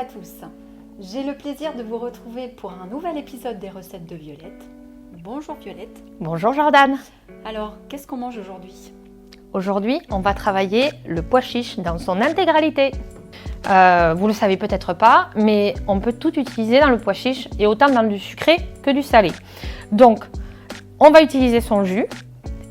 tous, j'ai le plaisir de vous retrouver pour un nouvel épisode des recettes de Violette. Bonjour Violette. Bonjour Jordan. Alors, qu'est-ce qu'on mange aujourd'hui? Aujourd'hui, on va travailler le pois chiche dans son intégralité. Vous ne le savez peut-être pas, mais on peut tout utiliser dans le pois chiche et autant dans du sucré que du salé. Donc, on va utiliser son jus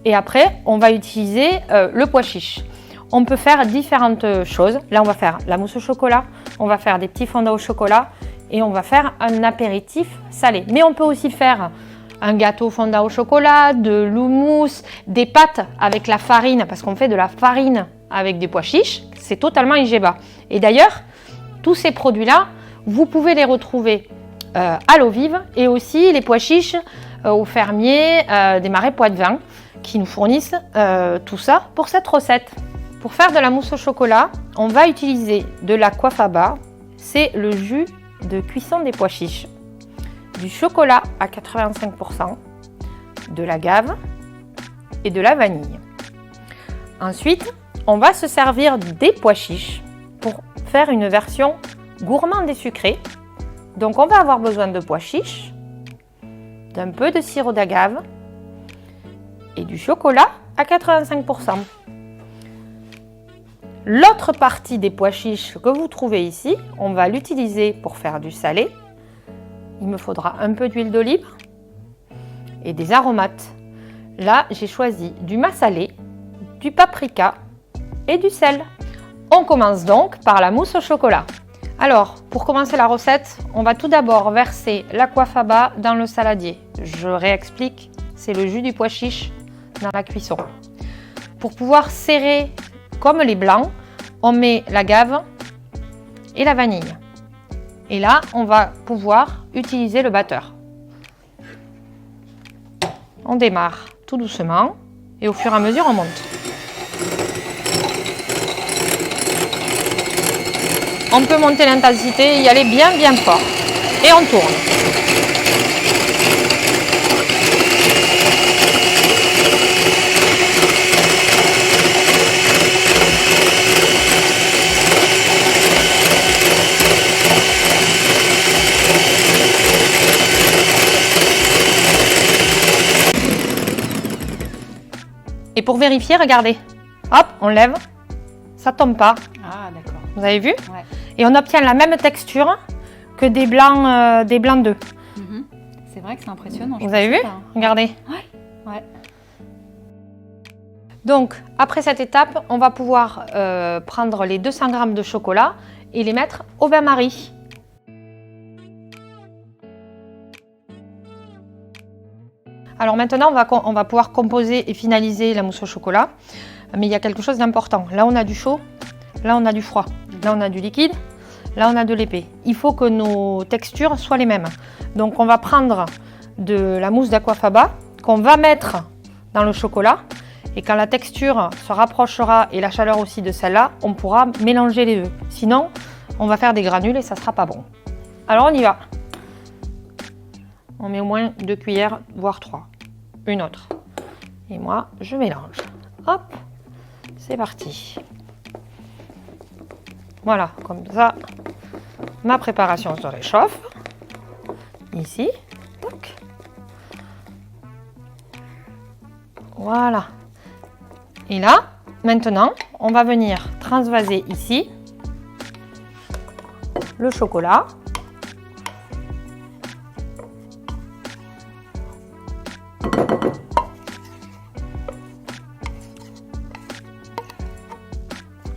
et après, on va utiliser le pois chiche. On peut faire différentes choses. Là, on va faire la mousse au chocolat, on va faire des petits fondants au chocolat et on va faire un apéritif salé. Mais on peut aussi faire un gâteau fondant au chocolat, de l'houmous, des pâtes avec la farine, parce qu'on fait de la farine avec des pois chiches. C'est totalement IGBA. Et d'ailleurs, tous ces produits-là, vous pouvez les retrouver à l'eau vive et aussi les pois chiches aux fermiers des Marais Poitevin qui nous fournissent tout ça pour cette recette. Pour faire de la mousse au chocolat, on va utiliser de l'aquafaba, c'est le jus de cuisson des pois chiches, du chocolat à 85%, de l'agave et de la vanille. Ensuite, on va se servir des pois chiches pour faire une version gourmande et sucrée. Donc on va avoir besoin de pois chiches, d'un peu de sirop d'agave et du chocolat à 85%. L'autre partie des pois chiches que vous trouvez ici, on va l'utiliser pour faire du salé. Il me faudra un peu d'huile d'olive et des aromates. Là, j'ai choisi du massalé, du paprika et du sel. On commence donc par la mousse au chocolat. Alors, pour commencer la recette, on va tout d'abord verser l'aquafaba dans le saladier. Je réexplique, c'est le jus du pois chiche dans la cuisson. Pour pouvoir serrer comme les blancs, on met l'agave et la vanille. Et là, on va pouvoir utiliser le batteur. On démarre tout doucement et au fur et à mesure, on monte. On peut monter l'intensité et y aller bien fort. Et on tourne. Et pour vérifier, regardez, hop, on lève, ça tombe pas. Ah d'accord. Vous avez vu? Ouais. Et on obtient la même texture que des blancs d'œufs. C'est vrai que c'est impressionnant. Vous avez vu? Regardez. Ouais. Donc, après cette étape, on va pouvoir prendre les 200 g de chocolat et les mettre au bain-marie. Alors maintenant, on va pouvoir composer et finaliser la mousse au chocolat. Mais il y a quelque chose d'important. Là, on a du chaud. Là, on a du froid. Là, on a du liquide. Là, on a de l'épais. Il faut que nos textures soient les mêmes. Donc, on va prendre de la mousse d'aquafaba qu'on va mettre dans le chocolat. Et quand la texture se rapprochera et la chaleur aussi de celle-là, on pourra mélanger les deux. Sinon, on va faire des granules et ça ne sera pas bon. Alors, on y va. On met au moins 2 cuillères, voire 3. Une autre. Et moi, je mélange. Hop, c'est parti. Voilà, comme ça, ma préparation se réchauffe. Ici. Toc. Voilà. Et là, maintenant, on va venir transvaser ici le chocolat.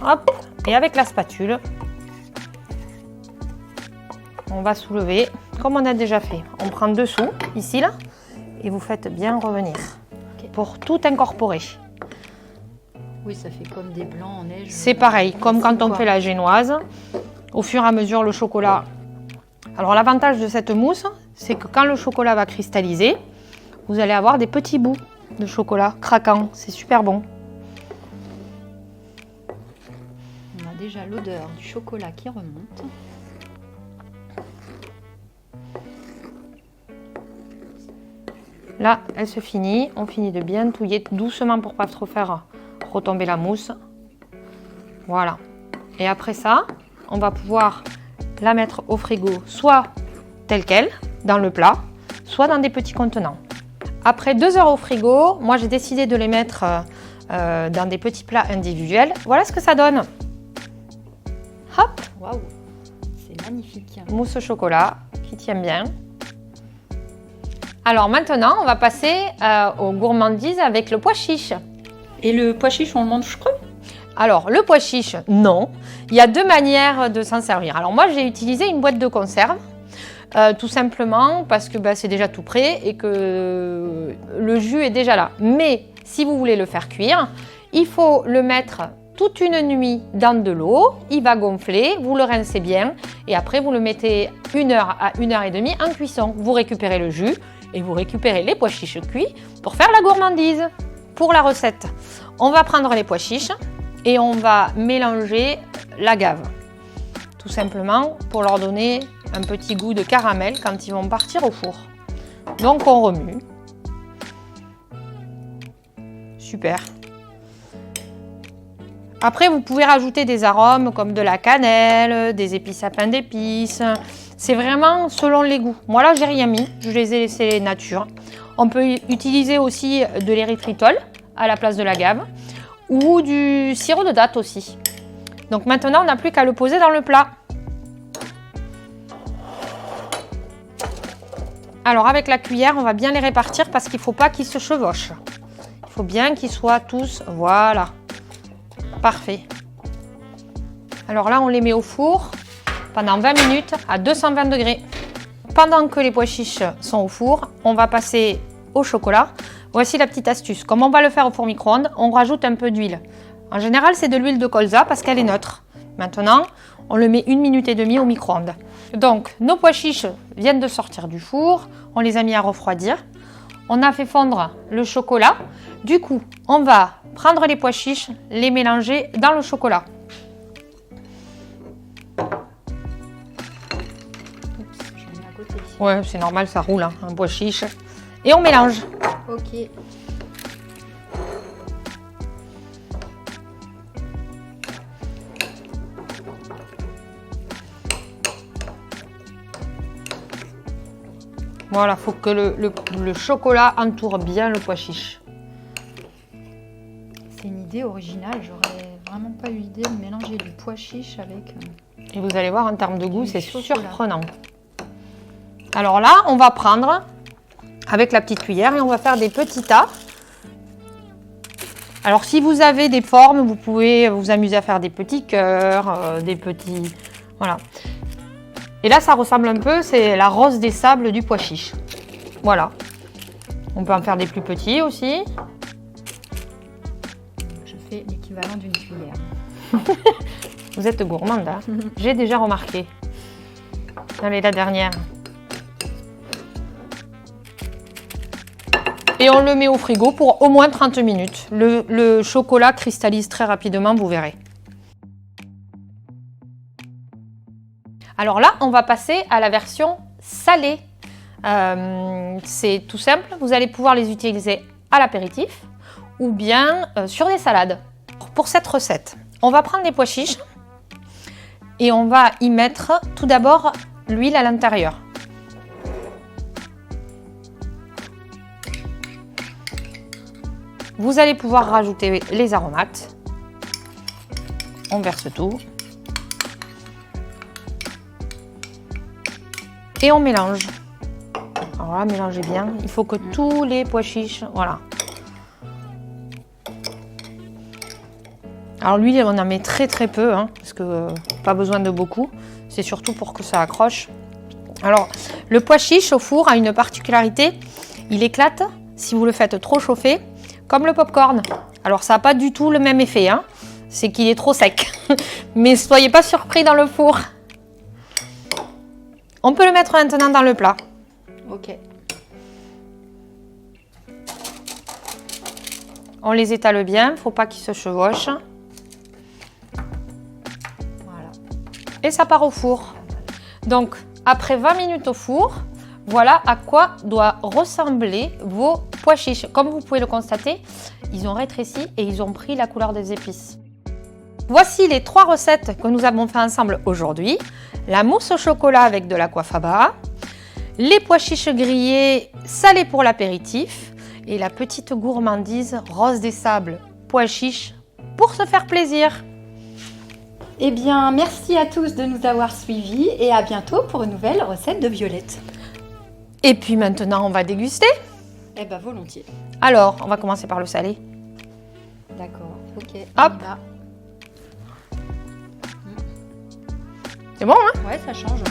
Hop, et avec la spatule, on va soulever comme on a déjà fait. On prend dessous, ici là, et vous faites bien revenir pour tout incorporer. Oui, ça fait comme des blancs en neige. C'est pareil, comme quand on fait la génoise. Au fur et à mesure, le chocolat. Alors l'avantage de cette mousse, c'est que quand le chocolat va cristalliser, vous allez avoir des petits bouts de chocolat craquants. C'est super bon. On a déjà l'odeur du chocolat qui remonte. Là, elle se finit. On finit de bien touiller doucement pour ne pas trop faire retomber la mousse. Voilà. Et après ça, on va pouvoir la mettre au frigo, soit telle qu'elle, dans le plat, soit dans des petits contenants. Après 2 heures au frigo, moi j'ai décidé de les mettre dans des petits plats individuels. Voilà ce que ça donne. Hop, Waouh, c'est magnifique. mousse au chocolat qui tient bien. Alors maintenant, on va passer aux gourmandises avec le pois chiche. Et le pois chiche, on le mange cru? Alors, le pois chiche, non. Il y a 2 manières de s'en servir. Alors moi, j'ai utilisé une boîte de conserve, tout simplement parce que c'est déjà tout prêt et que le jus est déjà là. Mais si vous voulez le faire cuire, il faut le mettre toute une nuit dans de l'eau. Il va gonfler, vous le rincez bien et après, vous le mettez 1 heure à 1 heure et demie en cuisson. Vous récupérez le jus et vous récupérez les pois chiches cuits pour faire la gourmandise. Pour la recette, on va prendre les pois chiches et on va mélanger la gave, tout simplement pour leur donner un petit goût de caramel quand ils vont partir au four. Donc on remue. Super. Après, vous pouvez rajouter des arômes comme de la cannelle, des épices à pain d'épices. C'est vraiment selon les goûts. Moi là, j'ai rien mis, je les ai laissés nature. On peut utiliser aussi de l'érythritol à la place de la gave ou du sirop de date aussi. Donc maintenant, on n'a plus qu'à le poser dans le plat. Alors avec la cuillère, on va bien les répartir parce qu'il ne faut pas qu'ils se chevauchent. Il faut bien qu'ils soient tous, voilà, parfait. Alors là, on les met au four pendant 20 minutes à 220 degrés. Pendant que les pois chiches sont au four, on va passer au chocolat. Voici la petite astuce. Comme on va le faire au four micro-ondes, on rajoute un peu d'huile. En général, c'est de l'huile de colza parce qu'elle est neutre. Maintenant, on le met 1 minute et demie au micro-ondes. Donc, nos pois chiches viennent de sortir du four. On les a mis à refroidir. On a fait fondre le chocolat. Du coup, on va prendre les pois chiches, les mélanger dans le chocolat. Ouais, c'est normal, ça roule, hein, un pois chiche. Et on mélange. Ok. Voilà, il faut que le chocolat entoure bien le pois chiche. C'est une idée originale. J'aurais vraiment pas eu l'idée de mélanger du pois chiche avec... Et vous allez voir, en termes de goût, c'est chocolat. surprenant. Alors là, on va prendre avec la petite cuillère et on va faire des petits tas. Alors si vous avez des formes, vous pouvez vous amuser à faire des petits cœurs, des petits... Voilà. Et là, ça ressemble un peu, c'est la rose des sables du pois chiche. Voilà. On peut en faire des plus petits aussi. Je fais l'équivalent d'une cuillère. Vous êtes gourmande, hein. J'ai déjà remarqué. Allez, la dernière. Et on le met au frigo pour au moins 30 minutes. Le chocolat cristallise très rapidement, vous verrez. Alors là, on va passer à la version salée. C'est tout simple, vous allez pouvoir les utiliser à l'apéritif ou bien sur des salades. Pour cette recette, on va prendre les pois chiches et on va y mettre tout d'abord l'huile à l'intérieur. Vous allez pouvoir rajouter les aromates. On verse tout. Et on mélange. Alors là, mélangez bien. Il faut que tous les pois chiches, voilà. Alors l'huile, on en met très très peu, hein, parce que pas besoin de beaucoup. C'est surtout pour que ça accroche. Alors, le pois chiche au four a une particularité. Il éclate si vous le faites trop chauffer, comme le popcorn. Alors ça n'a pas du tout le même effet, hein. C'est qu'il est trop sec. Mais soyez pas surpris dans le four. On peut le mettre maintenant dans le plat. Ok. On les étale bien, il ne faut pas qu'ils se chevauchent. Voilà. Et ça part au four. Donc, après 20 minutes au four, voilà à quoi doit ressembler vos pois chiches. Comme vous pouvez le constater, ils ont rétréci et ils ont pris la couleur des épices. Voici les 3 recettes que nous avons fait ensemble aujourd'hui. La mousse au chocolat avec de l'aquafaba, les pois chiches grillés salés pour l'apéritif et la petite gourmandise rose des sables pois chiches pour se faire plaisir. Eh bien, merci à tous de nous avoir suivis et à bientôt pour une nouvelle recette de Violette. Et puis maintenant, on va déguster. Eh bien, volontiers. Alors, on va commencer par le salé. D'accord, ok. Hop. On y va. C'est bon, hein? Ouais, ça change.